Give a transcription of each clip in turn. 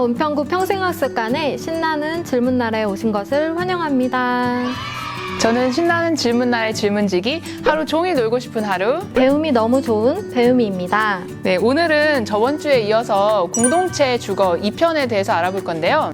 안녕하세요. 은평구 평생학습관의 신나는 질문날에 오신 것을 환영합니다. 저는 신나는 질문날의 질문지기, 하루 종일 놀고 싶은 하루. 배움이 너무 좋은 배움이입니다. 네, 오늘은 저번 주에 이어서 공동체 주거 2편에 대해서 알아볼 건데요.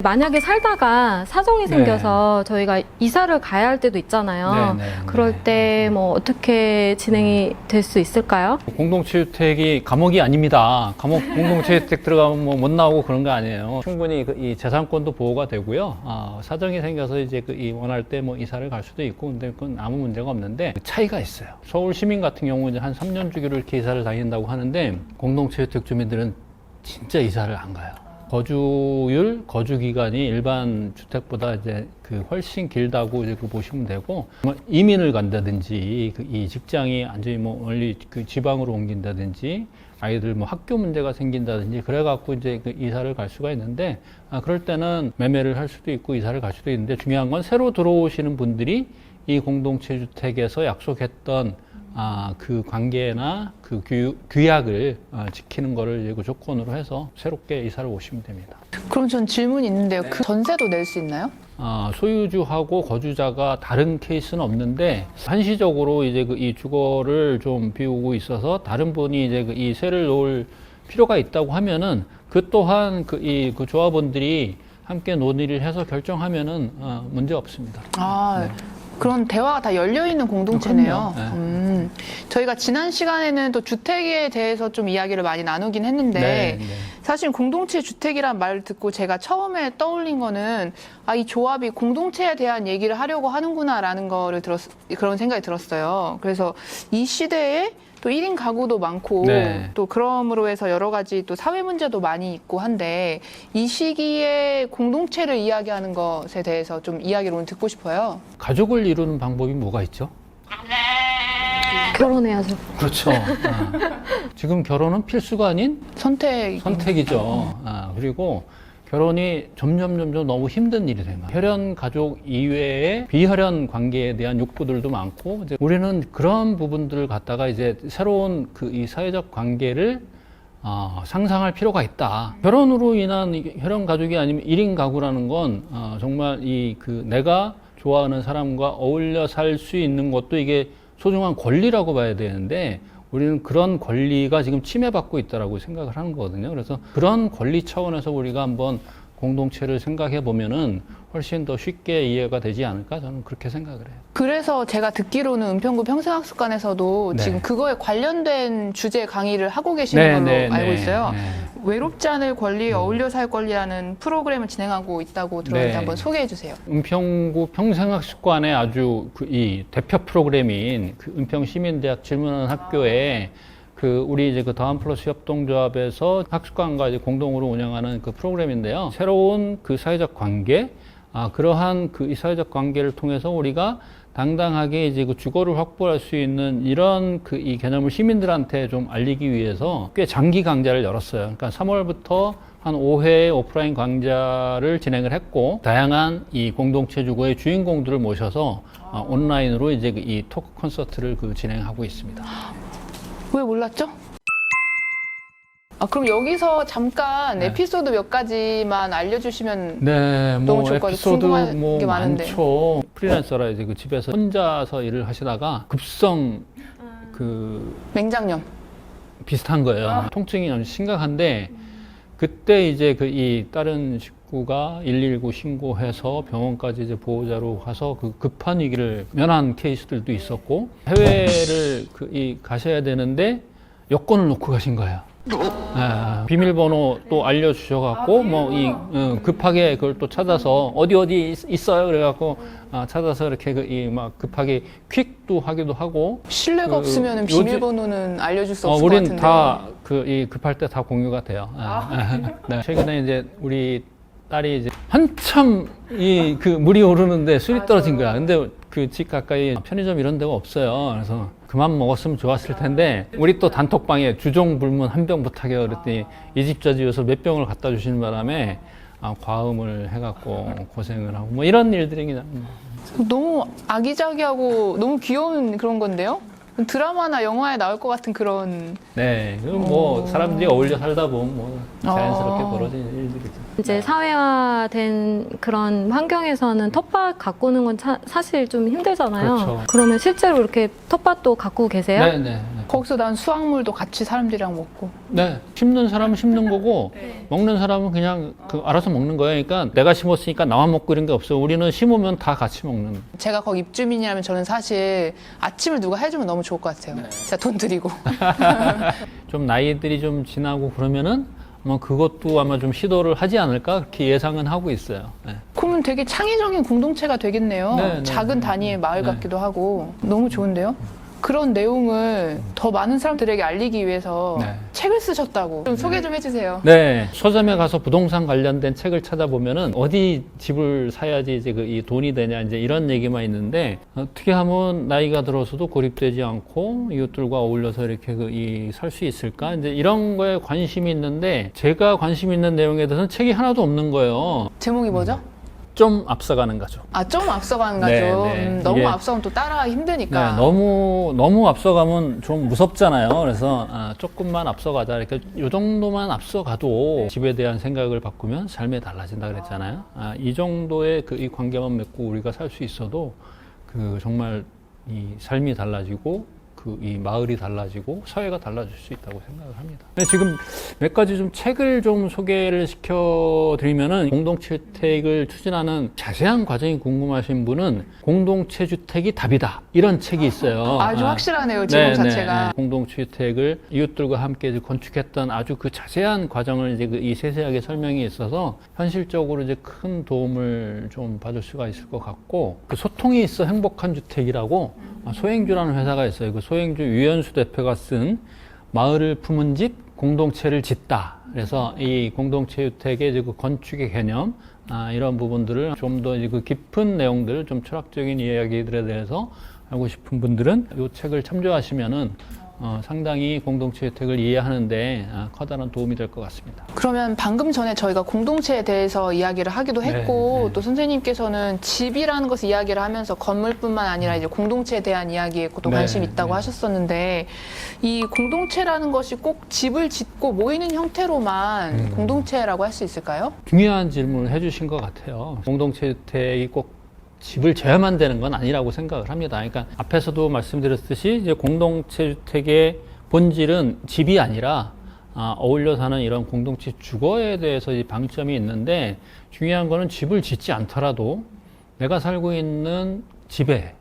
만약에 살다가 사정이 생겨서 저희가 이사를 가야 할 때도 있잖아요. 그럴 때 뭐 어떻게 진행이 될 수 있을까요? 공동체주택이 감옥이 아닙니다. 공동체주택 들어가면 뭐 못 나오고 그런 거 아니에요. 충분히 이 재산권도 보호가 되고요. 사정이 생겨서 이제 원할 때 뭐 이사를 갈 수도 있고, 근데 그건 아무 문제가 없는데 차이가 있어요. 서울 시민 같은 경우는 한 3년 주기로 이렇게 이사를 다닌다고 하는데, 공동체주택 주민들은 진짜 이사를 안 가요. 거주율, 거주 기간이 일반 주택보다 이제 훨씬 길다고 이제 보시면 되고, 이민을 간다든지, 이 직장이 완전히 뭐 멀리 지방으로 옮긴다든지, 아이들 뭐 학교 문제가 생긴다든지, 그래갖고 이제 이사를 갈 수가 있는데, 그럴 때는 매매를 할 수도 있고 이사를 갈 수도 있는데, 중요한 건 새로 들어오시는 분들이 이 공동체 주택에서 약속했던 그 관계나 그 규약을 지키는 거를 이제 조건으로 해서 새롭게 이사를 오시면 됩니다. 그럼 전 질문이 있는데요. 그 전세도 낼 수 있나요? 소유주하고 거주자가 다른 케이스는 없는데, 한시적으로 이제 이 주거를 좀 비우고 있어서 다른 분이 이제 이 세를 놓을 필요가 있다고 하면은, 그 또한 그 조합원들이 함께 논의를 해서 결정하면은 문제 없습니다. 네. 그런 대화가 다 열려있는 공동체네요. 네. 저희가 지난 시간에는 또 주택에 대해서 좀 이야기를 많이 나누긴 했는데, 사실 공동체 주택이란 말을 듣고 제가 처음에 떠올린 거는 이 조합이 공동체에 대한 얘기를 하려고 하는구나라는 거를 그런 생각이 들었어요. 그래서 이 시대에 또 1인 가구도 많고, 또 그럼으로 해서 여러 가지 또 사회 문제도 많이 있고 한데, 이 시기에 공동체를 이야기하는 것에 대해서 좀 이야기를 오늘 듣고 싶어요. 가족을 이루는 방법이 뭐가 있죠? 결혼해야죠. 그렇죠. 지금 결혼은 필수가 아닌 선택이죠. 그리고 결혼이 점점 너무 힘든 일이 된 거예요. 혈연 가족 이외에 비혈연 관계에 대한 욕구들도 많고, 이제 우리는 그런 부분들을 갖다가 이제 새로운 이 사회적 관계를 상상할 필요가 있다. 결혼으로 인한 혈연 가족이 아니면 1인 가구라는 건 정말 내가 좋아하는 사람과 어울려 살 수 있는 것도 이게 소중한 권리라고 봐야 되는데, 우리는 그런 권리가 지금 침해받고 있다라고 생각을 하는 거거든요. 그래서 그런 권리 차원에서 우리가 한번 공동체를 생각해 보면은 훨씬 더 쉽게 이해가 되지 않을까, 저는 그렇게 생각을 해요. 그래서 제가 듣기로는 은평구 평생학습관에서도 지금 그거에 관련된 주제 강의를 하고 계시는 걸로 알고 있어요. 외롭지 않을 권리, 어울려 살 권리라는 프로그램을 진행하고 있다고 들었는데 한번 소개해 주세요. 은평구 평생학습관의 아주 이 대표 프로그램인 은평시민대학 질문하는 학교에 우리 이제 다음 플러스 협동조합에서 학습관과 이제 공동으로 운영하는 프로그램인데요. 새로운 사회적 관계, 그러한 이 사회적 관계를 통해서 우리가 당당하게 이제 주거를 확보할 수 있는 이런 이 개념을 시민들한테 좀 알리기 위해서 꽤 장기 강좌를 열었어요. 그러니까 3월부터 한 5회 오프라인 강좌를 진행을 했고, 다양한 이 공동체 주거의 주인공들을 모셔서 온라인으로 이제 이 토크 콘서트를 진행하고 있습니다. 왜 몰랐죠? 그럼 여기서 잠깐 에피소드 몇 가지만 알려주시면 너무 좋을 것 같아요. 궁금한 게 많은데. 많죠. 프리랜서라 이제 집에서 혼자서 일을 하시다가 급성 맹장염 비슷한 거예요. 통증이 너무 심각한데, 그때 이제 이 다른 식구가 119 신고해서 병원까지 이제 보호자로 가서 급한 위기를 면한 케이스들도 있었고, 해외를 가셔야 되는데 여권을 놓고 가신 거예요. 비밀번호 또 알려주셔갖고, 급하게 그걸 또 찾아서, 어디 있어요? 그래갖고, 찾아서 이렇게 막 급하게 퀵도 하기도 하고. 신뢰가 없으면 비밀번호는 알려줄 수 없을 것 같은데. 우린 다 급할 때 다 공유가 돼요. 최근에 이제 우리 딸이 이제 한참 물이 오르는데 술이 떨어진 거야. 근데 집 가까이 편의점 이런 데가 없어요. 그래서 그만 먹었으면 좋았을 텐데, 우리 또 단톡방에 주종 불문 한 병 부탁해요. 그랬더니 이 집 저 집에서 몇 병을 갖다 주시는 바람에 과음을 해갖고 고생을 하고 뭐 이런 일들이 그냥. 너무 아기자기하고 너무 귀여운 그런 건데요? 드라마나 영화에 나올 것 같은 그런. 네, 그럼 뭐 사람들이 어울려 살다 보면 뭐 자연스럽게 벌어지는 일들이죠. 이제 사회화된 그런 환경에서는 텃밭 가꾸는 건 사실 좀 힘들잖아요. 그렇죠. 그러면 실제로 이렇게 텃밭도 가꾸고 계세요? 네, 네. 거기서 난 수확물도 같이 사람들이랑 먹고. 네, 심는 사람은 심는 거고 먹는 사람은 그냥 알아서 먹는 거예요. 그러니까 내가 심었으니까 나만 먹고 이런 게 없어요. 우리는 심으면 다 같이 먹는. 제가 거기 입주민이라면 저는 사실 아침을 누가 해주면 너무 좋을 것 같아요. 진짜 돈 들이고. 좀 나이들이 좀 지나고 그러면은 아마 그것도 아마 좀 시도를 하지 않을까 그렇게 예상은 하고 있어요. 네. 그러면 되게 창의적인 공동체가 되겠네요. 네, 작은 네, 단위의 마을 네. 같기도 하고. 너무 좋은데요? 그런 내용을 더 많은 사람들에게 알리기 위해서 네. 책을 쓰셨다고. 좀 소개 좀 해주세요. 네, 서점에 가서 부동산 관련된 책을 찾아보면은 어디 집을 사야지 이제 이 돈이 되냐 이제 이런 얘기만 있는데 어떻게 하면 나이가 들어서도 고립되지 않고 이웃들과 어울려서 이렇게 살 수 있을까 이제 이런 거에 관심이 있는데 제가 관심 있는 내용에 대해서는 책이 하나도 없는 거예요. 제목이 뭐죠? 좀 앞서가는 거죠. 좀 앞서가는 거죠. 네. 너무 이게- 앞서면 또 따라가기 힘드니까. 네, 너무 앞서가면 좀 무섭잖아요. 그래서 조금만 앞서가자. 이렇게 이 정도만 앞서가도 집에 대한 생각을 바꾸면 삶이 달라진다 그랬잖아요. 이 정도의 이 관계만 맺고 우리가 살 수 있어도 정말 이 삶이 달라지고 이 마을이 달라지고 사회가 달라질 수 있다고 생각을 합니다. 근데 지금 몇 가지 좀 책을 좀 소개를 시켜드리면은 공동체 주택을 추진하는 자세한 과정이 궁금하신 분은 공동체 주택이 답이다 이런 책이 있어요. 아주 확실하네요, 제목 자체가. 공동체 주택을 이웃들과 함께 이제 건축했던 아주 그 자세한 과정을 이제 이 세세하게 설명이 있어서 현실적으로 이제 큰 도움을 좀 받을 수가 있을 것 같고 그 소통이 있어 행복한 주택이라고 소행주라는 회사가 있어요. 그 소행주 유현수 대표가 쓴 마을을 품은 집 공동체를 짓다. 그래서 이 공동체 주택의 이제 그 건축의 개념 이런 부분들을 좀 더 그 깊은 내용들 좀 철학적인 이야기들에 대해서 알고 싶은 분들은 이 책을 참조하시면은 상당히 공동체 주택을 이해하는데 커다란 도움이 될 것 같습니다. 그러면 방금 전에 저희가 공동체에 대해서 이야기를 하기도 했고 네. 또 선생님께서는 집이라는 것을 이야기를 하면서 건물뿐만 아니라 이제 공동체에 대한 이야기에 또 네, 관심이 있다고 네. 하셨었는데 이 공동체라는 것이 꼭 집을 짓고 모이는 형태로만 공동체라고 할 수 있을까요? 중요한 질문을 해주신 것 같아요. 공동체 주택이 꼭 집을 져야만 되는 건 아니라고 생각을 합니다. 그러니까 앞에서도 말씀드렸듯이 이제 공동체 주택의 본질은 집이 아니라 어울려 사는 이런 공동체 주거에 대해서 이 방점이 있는데 중요한 거는 집을 짓지 않더라도 내가 살고 있는 집에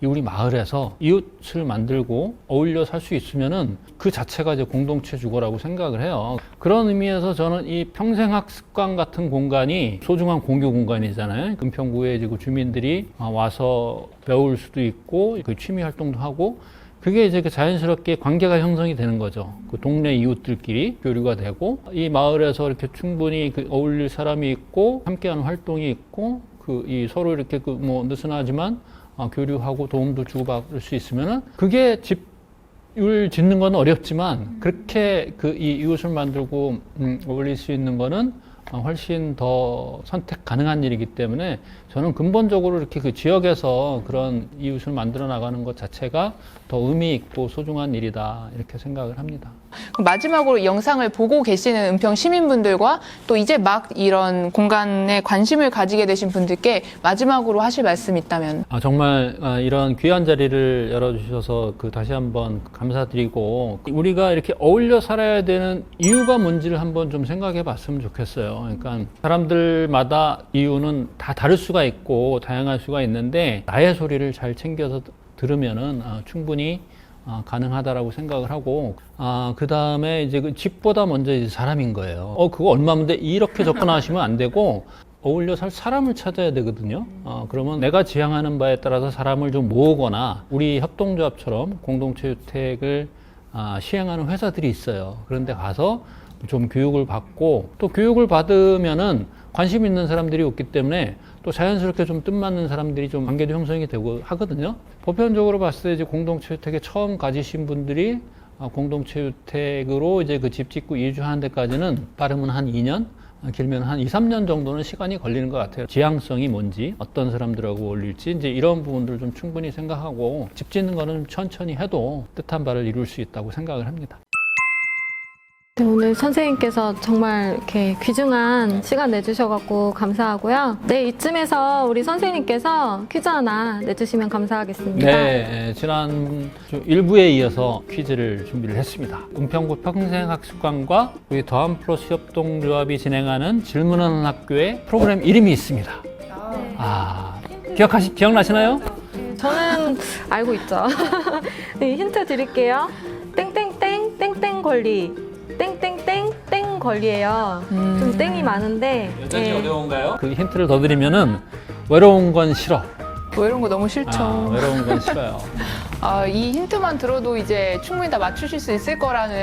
이 우리 마을에서 이웃을 만들고 어울려 살 수 있으면은 그 자체가 이제 공동체 주거라고 생각을 해요. 그런 의미에서 저는 이 평생학습관 같은 공간이 소중한 공유 공간이잖아요. 은평구에 이제 그 주민들이 와서 배울 수도 있고 그 취미 활동도 하고 그게 이제 자연스럽게 관계가 형성이 되는 거죠. 그 동네 이웃들끼리 교류가 되고 이 마을에서 이렇게 충분히 어울릴 사람이 있고 함께하는 활동이 있고 이 서로 이렇게 뭐 느슨하지만 교류하고 도움도 주고받을 수 있으면은 그게 집을 짓는 건 어렵지만 그렇게 이 이웃을 만들고 어울릴 수 있는 거는 훨씬 더 선택 가능한 일이기 때문에 저는 근본적으로 이렇게 그 지역에서 그런 이웃을 만들어 나가는 것 자체가 더 의미 있고 소중한 일이다 이렇게 생각을 합니다. 마지막으로 이 영상을 보고 계시는 은평 시민분들과 또 이제 막 이런 공간에 관심을 가지게 되신 분들께 마지막으로 하실 말씀이 있다면? 정말 이런 귀한 자리를 열어주셔서 다시 한번 감사드리고 우리가 이렇게 어울려 살아야 되는 이유가 뭔지를 한번 좀 생각해 봤으면 좋겠어요. 그러니까 사람들마다 이유는 다 다를 수가 있고 다양할 수가 있는데 나의 소리를 잘 챙겨서 들으면은 충분히 가능하다라고 생각을 하고 그 다음에 이제 그 집보다 먼저 이제 사람인 거예요. 그거 얼마인데 이렇게 접근하시면 안 되고 어울려 살 사람을 찾아야 되거든요. 그러면 내가 지향하는 바에 따라서 사람을 좀 모으거나 우리 협동조합처럼 공동체 주택을 시행하는 회사들이 있어요. 그런데 가서 좀 교육을 받고 또 교육을 받으면은 관심 있는 사람들이 없기 때문에 또 자연스럽게 좀 뜻맞는 사람들이 좀 관계도 형성이 되고 하거든요. 보편적으로 봤을 때 이제 공동체 주택에 처음 가지신 분들이 공동체 주택으로 이제 그 집 짓고 이주하는 데까지는 빠르면 한 2년, 길면 한 2, 3년 정도는 시간이 걸리는 것 같아요. 지향성이 뭔지, 어떤 사람들하고 어울릴지, 이제 이런 부분들 좀 충분히 생각하고 집 짓는 거는 천천히 해도 뜻한 바를 이룰 수 있다고 생각을 합니다. 네, 오늘 선생님께서 정말 이렇게 귀중한 시간 내주셔갖고 감사하고요. 네, 이쯤에서 우리 선생님께서 퀴즈 하나 내주시면 감사하겠습니다. 네, 지난 1부에 이어서 퀴즈를 준비를 했습니다. 은평구 평생학습관과 우리 더한 플러스 협동조합이 진행하는 질문하는 학교의 프로그램 이름이 있습니다. 기억나시나요? 저는 알고 있죠. 네, 힌트 드릴게요. 땡땡땡 땡땡 권리. 땡땡땡 땡 권리예요. 좀 땡이 많은데. 여전히 어려운가요? 그 힌트를 더 드리면은 외로운 건 싫어. 뭐 이런 거 너무 싫죠. 외로운 건 싫어요. 이 힌트만 들어도 이제 충분히 다 맞추실 수 있을 거라는.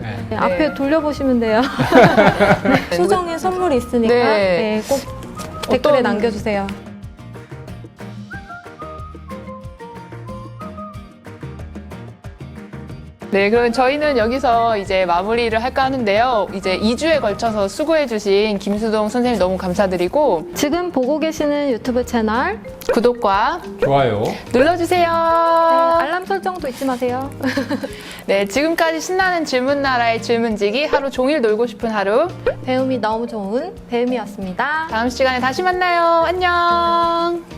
네. 네, 앞에 돌려보시면 돼요. 네, 수정의 선물이 있으니까 네. 꼭 댓글에 남겨주세요. 네, 그럼 저희는 여기서 이제 마무리를 할까 하는데요. 이제 2주에 걸쳐서 수고해주신 김수동 선생님 너무 감사드리고 지금 보고 계시는 유튜브 채널 구독과 좋아요. 눌러주세요. 알람 설정도 잊지 마세요. 네, 지금까지 신나는 질문나라의 질문지기 하루 종일 놀고 싶은 하루. 배움이 너무 좋은 배움이었습니다. 다음 시간에 다시 만나요. 안녕.